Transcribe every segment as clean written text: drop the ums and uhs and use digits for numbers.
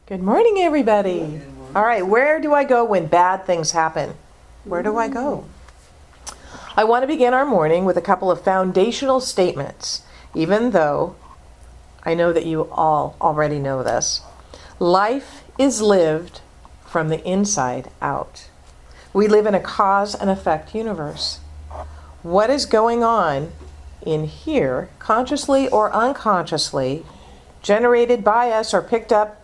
Good morning, everybody. All right, where do I go when bad things happen? Where do I go? I want to begin our morning with a couple of foundational statements, even though I know that you all already know this. Life is lived from the inside out. We live in a cause and effect universe. What is going on in here, consciously or unconsciously, generated by us or picked up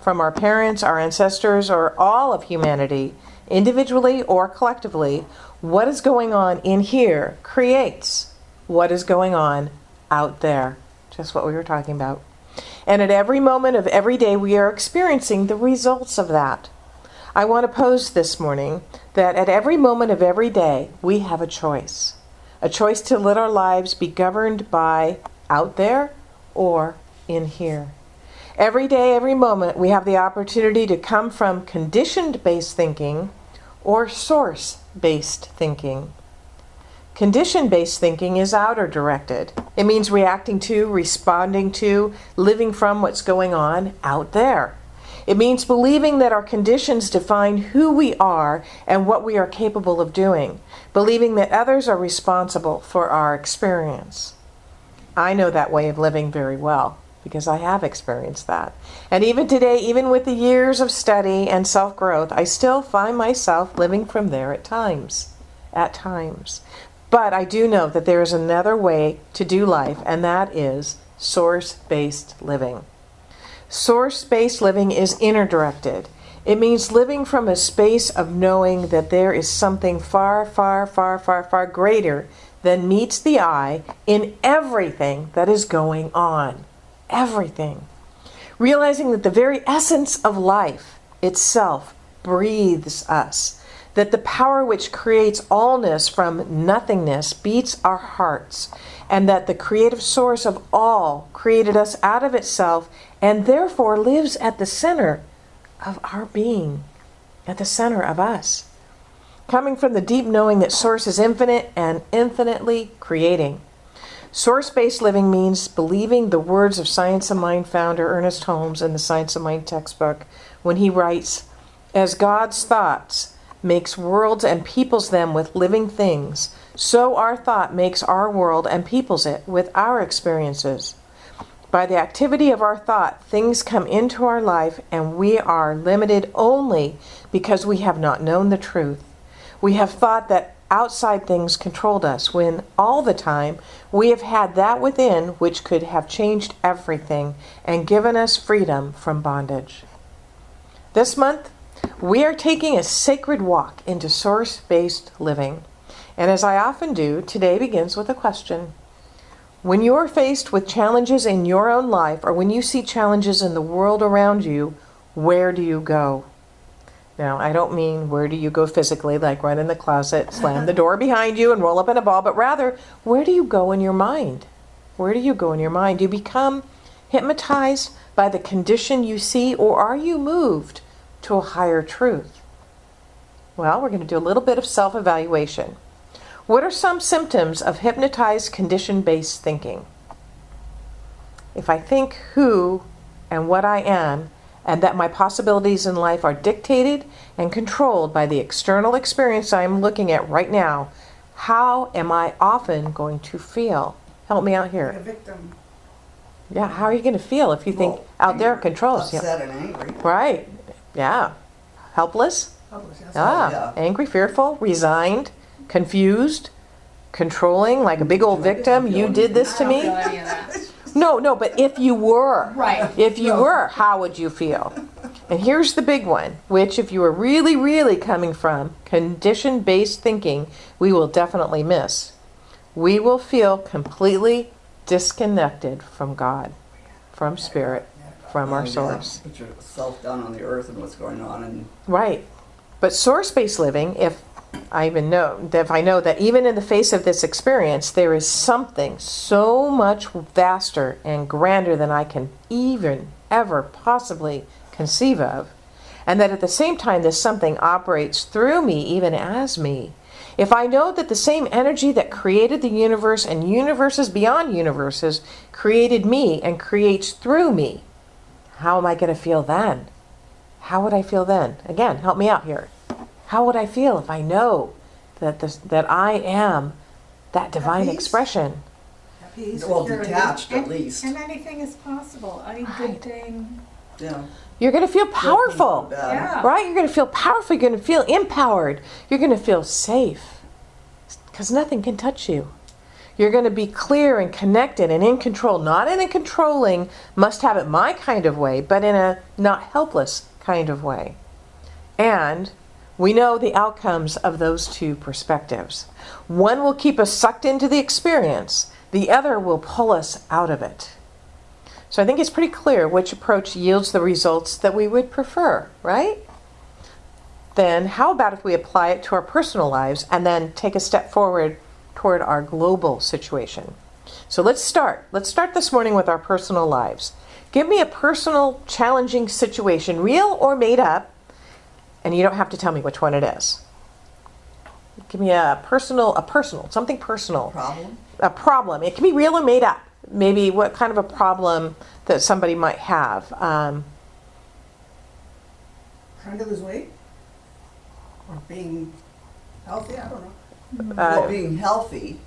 from our parents, our ancestors, or all of humanity, individually or collectively, what is going on in here creates what is going on out there. Just what we were talking about. And at every moment of every day, we are experiencing the results of that. I want to pose this morning that at every moment of every day, we have a choice. A choice to let our lives be governed by out there or in here. Every day, every moment, we have the opportunity to come from conditioned-based thinking or source-based thinking. Condition-based thinking is outer-directed. It means reacting to, responding to, living from what's going on out there. It means believing that our conditions define who we are and what we are capable of doing. Believing that others are responsible for our experience. I know that way of living very well, because I have experienced that. And even today, even with the years of study and self-growth, I still find myself living from there at times. At times. But I do know that there is another way to do life, and that is source-based living. Source-based living is inner-directed. It means living from a space of knowing that there is something far, far, far, far, far greater than meets the eye in everything that is going on. Everything. Realizing that the very essence of life itself breathes us. That the power which creates allness from nothingness beats our hearts. And that the creative source of all created us out of itself and therefore lives at the center of our being. At the center of us. Coming from the deep knowing that Source is infinite and infinitely creating. Source-based living means believing the words of Science of Mind founder Ernest Holmes in the Science of Mind textbook when he writes, "As God's thoughts makes worlds and peoples them with living things, so our thought makes our world and peoples it with our experiences. By the activity of our thought, things come into our life and we are limited only because we have not known the truth. We have thought that outside things controlled us, when all the time we have had that within which could have changed everything and given us freedom from bondage." This month, we are taking a sacred walk into source-based living. And as I often do, today begins with a question. When you are faced with challenges in your own life, or when you see challenges in the world around you, where do you go? Now, I don't mean where do you go physically, like run in the closet, slam the door behind you, and roll up in a ball, but rather, where do you go in your mind? Where do you go in your mind? Do you become hypnotized by the condition you see, or are you moved to a higher truth? Well, we're going to do a little bit of self-evaluation. What are some symptoms of hypnotized condition-based thinking? If I think who and what I am, and that my possibilities in life are dictated and controlled by the external experience I'm looking at right now, how am I often going to feel? Help me out here. A victim. Yeah, how are you going to feel if you think out there controls you? Upset and angry. Right. Yeah. Helpless? Helpless, yes. Ah, angry, fearful, resigned, confused, controlling, like a big old victim. You did this to me? I don't feel any of that. No, but if you were, Right. if you were, how would you feel? And here's the big one, which if you are really, really coming from condition-based thinking, we will definitely miss. We will feel completely disconnected from God, from Spirit, from our source. Put yourself down on the earth and what's going on. And Right. But source-based living, if I know that even in the face of this experience, there is something so much vaster and grander than I can even ever possibly conceive of, and that at the same time this something operates through me even as me. If I know that the same energy that created the universe and universes beyond universes created me and creates through me, how am I going to feel then? how would I feel then? Again, help me out here. How would I feel if I know that I am that divine peace. expression? Peace, Well, security. detached at least. And anything is possible. Any good thing. Yeah. You're going to feel powerful, Yeah. right? You're going to feel powerful. You're going to feel empowered. You're going to feel safe because nothing can touch you. You're going to be clear and connected and in control, not in a controlling, must have it my kind of way, but in a not helpless kind of way. And we know the outcomes of those two perspectives. One will keep us sucked into the experience. The other will pull us out of it. So I think it's pretty clear which approach yields the results that we would prefer, right? Then how about if we apply it to our personal lives and then take a step forward toward our global situation? So let's start. Let's start this morning with our personal lives. Give me a personal, challenging situation, real or made up, and you don't have to tell me which one it is. Give me a personal, something personal. Problem? A problem. It can be real or made up. Maybe what kind of a problem that somebody might have. Trying to lose weight? Or being healthy? I don't know. Well, being healthy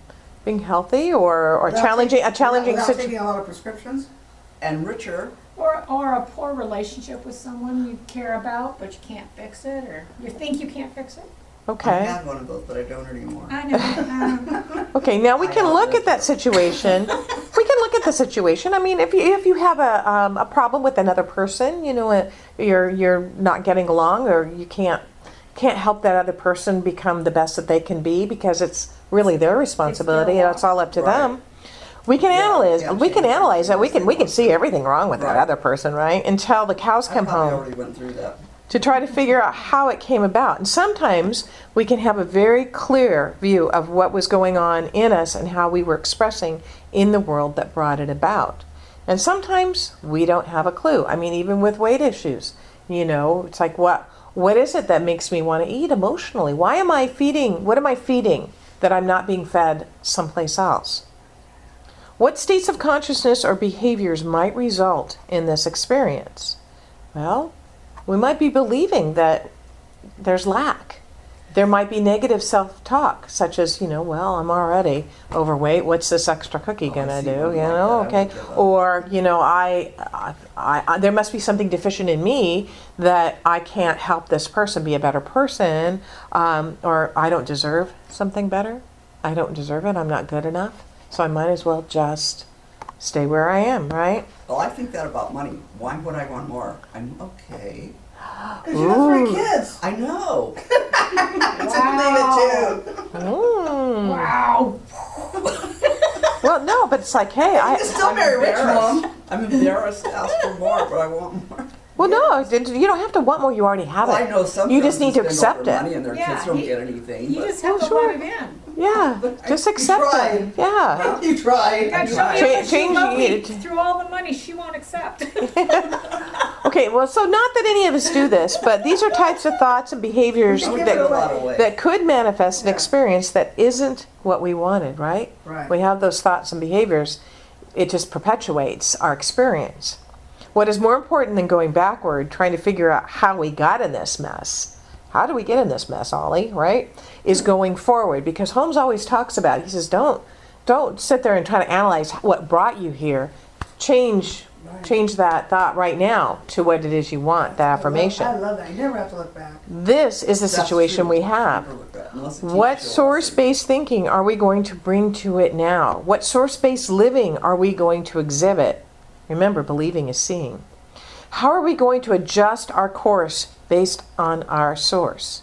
Being healthy or Without challenging, taking- a challenging without situation. taking a lot of prescriptions? and richer. Or a poor relationship with someone you care about, but you can't fix it, or you think you can't fix it. I Okay. had one of those, but I don't anymore. I know. Okay, now we can look at that situation. We can look at the situation. I mean, if you have a problem with another person, you know, you're not getting along, or you can't help that other person become the best that they can be because it's really their responsibility and it's all up to Right. them. We can Yeah, analyze. yeah, We can change analyze that. something. We can see everything wrong with that Right. other person, right? Until the cows I come probably home. already went through that. To try to figure out how it came about. And sometimes we can have a very clear view of what was going on in us and how we were expressing in the world that brought it about. And sometimes we don't have a clue. I mean, even with weight issues, you know, it's like, what is it that makes me want to eat emotionally? What am I feeding that I'm not being fed someplace else? What states of consciousness or behaviors might result in this experience? Well, we might be believing that there's lack. There might be negative self-talk, such as, you know, well, I'm already overweight. What's this extra cookie Oh, I gonna see do? one You like know, that. I okay. would give up. Or, you know, I there must be something deficient in me that I can't help this person be a better person, or I don't deserve something better. I don't deserve it. I'm not good enough. So I might as well just stay where I am, right? Well, I think that about money. Why would I want more? I'm okay. Because you have 3 Ooh. kids. I know. Wow. Mm. Wow. Well, no, but it's like, hey, You can still marry rich, Mom. I'm embarrassed to ask for more, but I want more. well, no, you don't have to want more. You already have Well, I it. know some You just parents need to spend accept over it. money and their Yeah, kids don't you- get anything. You but just have to sure. let it in. Yeah, But just you accept tried. it. Yeah. You tried. God, show me Change- how much you change love me it. through all the money she won't accept. Okay, well, so not that any of us do this, but these are types of thoughts and behaviors I would give it a lot that, away. that could manifest an Yeah. experience that isn't what we wanted, right? Right. We have those thoughts and behaviors. It just perpetuates our experience. What is more important than going backward, trying to figure out how we got in this mess? How do we get in this mess, Ollie, right? Is going forward. Because Holmes always talks about it. He says, don't sit there and try to analyze what brought you here. Change that thought right now to what it is you want, that affirmation. I love that. You never have to look back. This is the That's situation true. we have. Never look back, unless the teacher What shows us. source-based thinking are we going to bring to it now? What source-based living are we going to exhibit? Remember, believing is seeing. How are we going to adjust our course based on our source?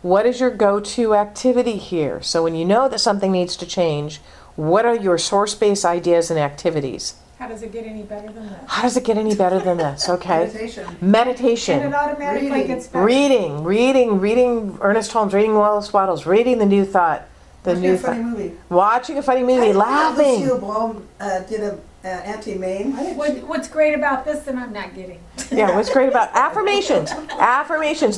What is your go-to activity here? So when you know that something needs to change, what are your source-based ideas and activities? How does it get any better than this? How does it get any better than this? Okay. Meditation. Meditation. And it automatically Reading. gets better. Reading Ernest Holmes, reading Wallace Wattles, reading the New Thought, Watching a funny movie. watching a funny movie, I love that laughing. Lucille Bloom did anti-MAME. I didn't- What's great about this that I'm not getting? Yeah, what's great about affirmations,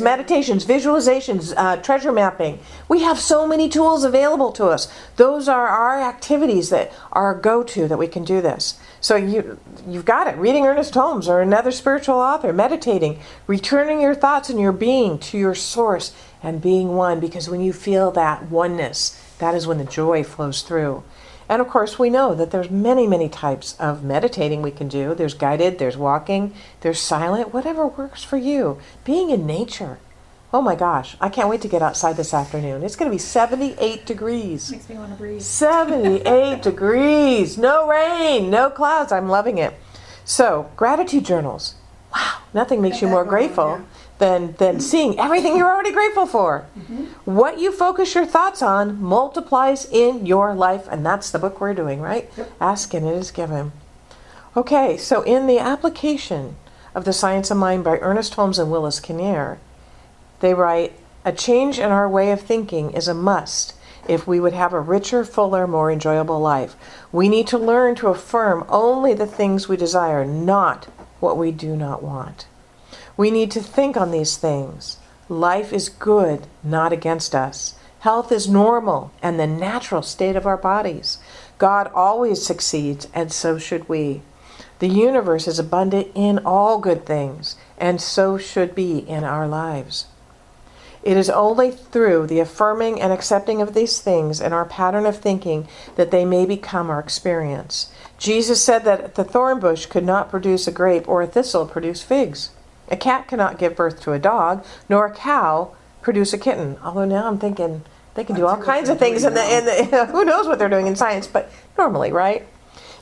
meditations, visualizations, treasure mapping. We have so many tools available to us. Those are our activities that are go-to that we can do this. So you've got it. Reading Ernest Holmes or another spiritual author, meditating, returning your thoughts and your being to your source and being one, because when you feel that oneness, that is when the joy flows through. And of course, we know that there's many, many types of meditating we can do. There's guided, there's walking, there's silent, whatever works for you. Being in nature. Oh my gosh, I can't wait to get outside this afternoon. It's going to be 78 degrees. Makes me want to breathe. 78 degrees. No rain, no clouds. I'm loving it. So, gratitude journals. Wow, nothing makes you more grateful than seeing everything you're already grateful for. What you focus your thoughts on multiplies in your life, and that's the book we're doing, right? Yep. Ask and it is given. Okay, so in the application of The Science of Mind by Ernest Holmes and Willis Kinnear, they write, a change in our way of thinking is a must if we would have a richer, fuller, more enjoyable life. We need to learn to affirm only the things we desire, not what we do not want. We need to think on these things. Life is good, not against us. Health is normal and the natural state of our bodies. God always succeeds, and so should we. The universe is abundant in all good things, and so should be in our lives. It is only through the affirming and accepting of these things and our pattern of thinking that they may become our experience. Jesus said that the thorn bush could not produce a grape or a thistle produce figs. A cat cannot give birth to a dog, nor a cow produce a kitten. Although now I'm thinking they can do all kinds of things in the who knows what they're doing in science, but normally, right?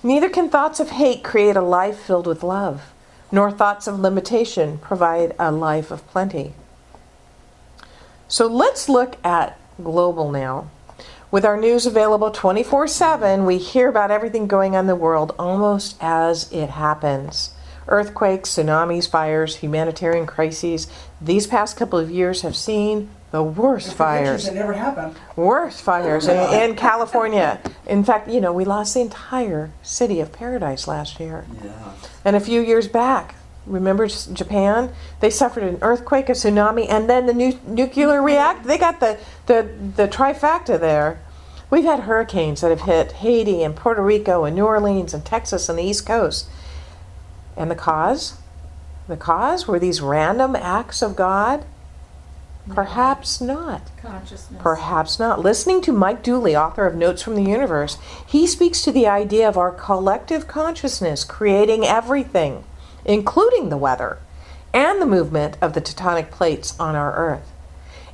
Neither can thoughts of hate create a life filled with love, nor thoughts of limitation provide a life of plenty. So let's look at global now. With our news available 24/7, we hear about everything going on in the world almost as it happens. Earthquakes, tsunamis, fires, humanitarian crises. These past couple of years have seen the worst fires. That never happened. Worst fires in California. In fact, we lost the entire city of Paradise last year. Yeah. And a few years back, remember Japan? They suffered an earthquake, a tsunami, and then the nuclear reactor. They got the trifecta there. We've had hurricanes that have hit Haiti and Puerto Rico and New Orleans and Texas and the East Coast. And the cause? The cause? Were these random acts of God? Perhaps not. Consciousness. Perhaps not. Listening to Mike Dooley, author of Notes from the Universe, he speaks to the idea of our collective consciousness creating everything, including the weather and the movement of the tectonic plates on our Earth.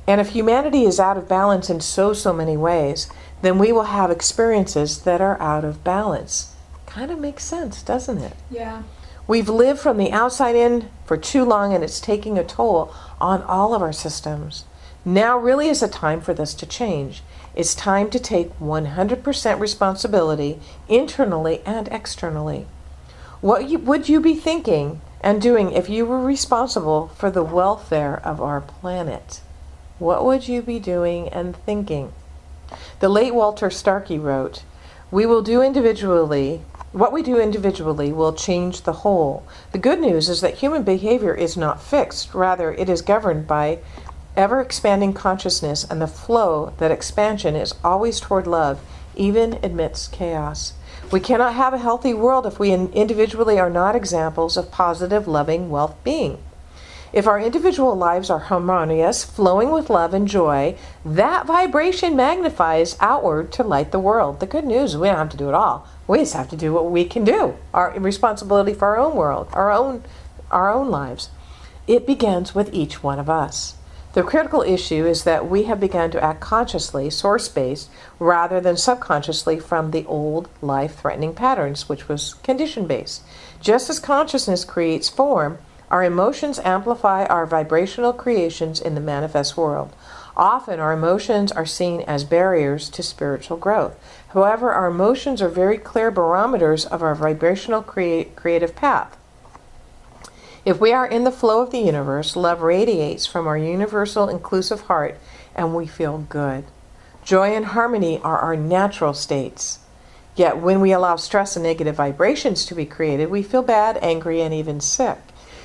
And if humanity is out of balance in so many ways, then we will have experiences that are out of balance. Kind of makes sense, doesn't it? Yeah. We've lived from the outside in for too long, and it's taking a toll on all of our systems. Now really is a time for this to change. It's time to take 100% responsibility internally and externally. What would you be thinking and doing if you were responsible for the welfare of our planet? What would you be doing and thinking? The late Walter Starkey wrote, what we do individually will change the whole. The good news is that human behavior is not fixed. Rather, it is governed by ever-expanding consciousness, and the flow, that expansion, is always toward love, even amidst chaos. We cannot have a healthy world if we individually are not examples of positive, loving well-being. If our individual lives are harmonious, flowing with love and joy, that vibration magnifies outward to light the world. The good news is we don't have to do it all. We just have to do what we can do. Our responsibility for our own world, our own lives. It begins with each one of us. The critical issue is that we have begun to act consciously, source-based, rather than subconsciously from the old life-threatening patterns, which was condition-based. Just as consciousness creates form, our emotions amplify our vibrational creations in the manifest world. Often our emotions are seen as barriers to spiritual growth. However, our emotions are very clear barometers of our vibrational creative path. If we are in the flow of the universe, love radiates from our universal inclusive heart, and we feel good. Joy and harmony are our natural states. Yet when we allow stress and negative vibrations to be created, we feel bad, angry, and even sick.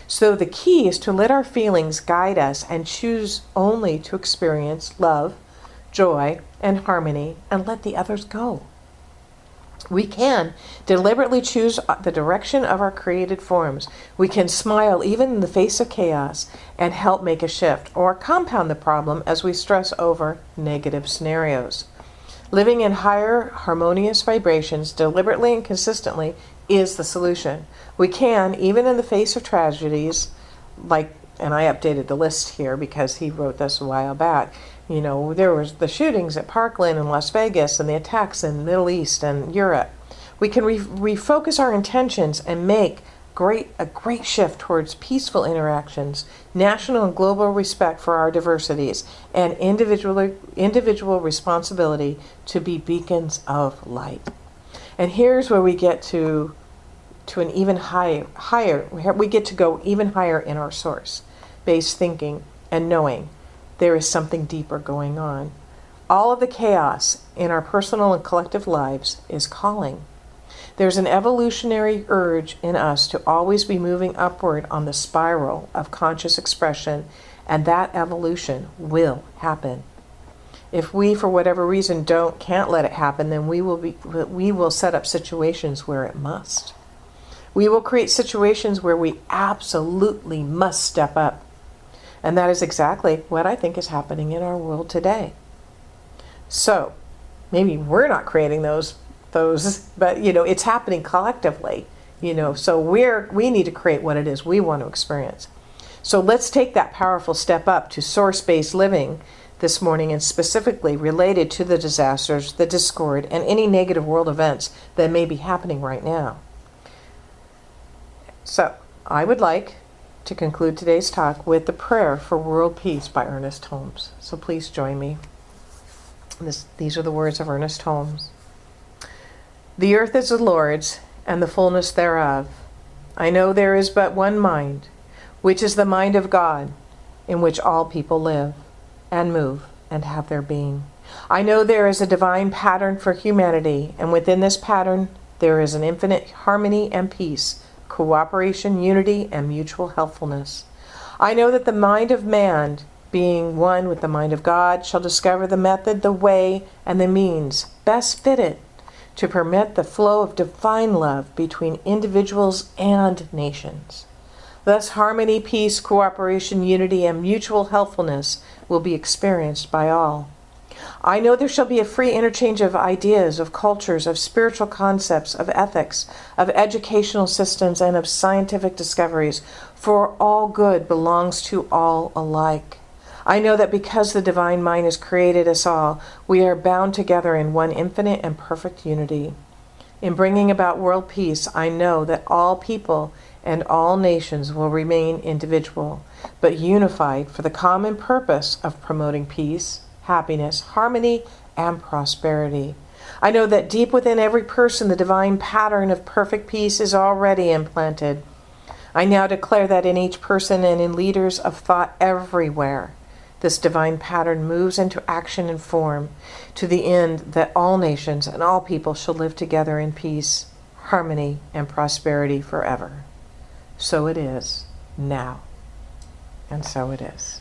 So the key is to let our feelings guide us and choose only to experience love, joy, and harmony, and let the others go. We can deliberately choose the direction of our created forms. We can smile even in the face of chaos and help make a shift, or compound the problem as we stress over negative scenarios. Living in higher harmonious vibrations deliberately and consistently is the solution. We can, even in the face of tragedies, like, and I updated the list here because he wrote this a while back. You know, there was the shootings at Parkland in Las Vegas and the attacks in the Middle East and Europe. We can refocus our intentions and make a great shift towards peaceful interactions, national and global respect for our diversities, and individual responsibility to be beacons of light. And here's where we get to an even higher, we get to go even higher in our source-based thinking and knowing there is something deeper going on. All of the chaos in our personal and collective lives is calling. There's an evolutionary urge in us to always be moving upward on the spiral of conscious expression, and that evolution will happen. If we, for whatever reason, can't let it happen, then we will set up situations where it must. We will create situations where we absolutely must step up. And that is exactly what I think is happening in our world today. So, maybe we're not creating those, but it's happening collectively. So we need to create what it is we want to experience. So let's take that powerful step up to source-based living this morning, and specifically related to the disasters, the discord, and any negative world events that may be happening right now. So I would like to conclude today's talk with the prayer for world peace by Ernest Holmes. So please join me. These are the words of Ernest Holmes. The earth is the Lord's, and the fullness thereof. I know there is but one mind, which is the mind of God, in which all people live, and move, and have their being. I know there is a divine pattern for humanity, and within this pattern there is an infinite harmony and peace, cooperation, unity, and mutual helpfulness. I know that the mind of man, being one with the mind of God, shall discover the method, the way, and the means best fitted to permit the flow of divine love between individuals and nations. Thus, harmony, peace, cooperation, unity, and mutual helpfulness will be experienced by all. I know there shall be a free interchange of ideas, of cultures, of spiritual concepts, of ethics, of educational systems, and of scientific discoveries, for all good belongs to all alike. I know that because the divine mind has created us all, we are bound together in one infinite and perfect unity. In bringing about world peace, I know that all people and all nations will remain individual, but unified for the common purpose of promoting peace, happiness, harmony, and prosperity. I know that deep within every person, the divine pattern of perfect peace is already implanted. I now declare that in each person and in leaders of thought everywhere, this divine pattern moves into action and form to the end that all nations and all people shall live together in peace, harmony, and prosperity forever. So it is now, and so it is.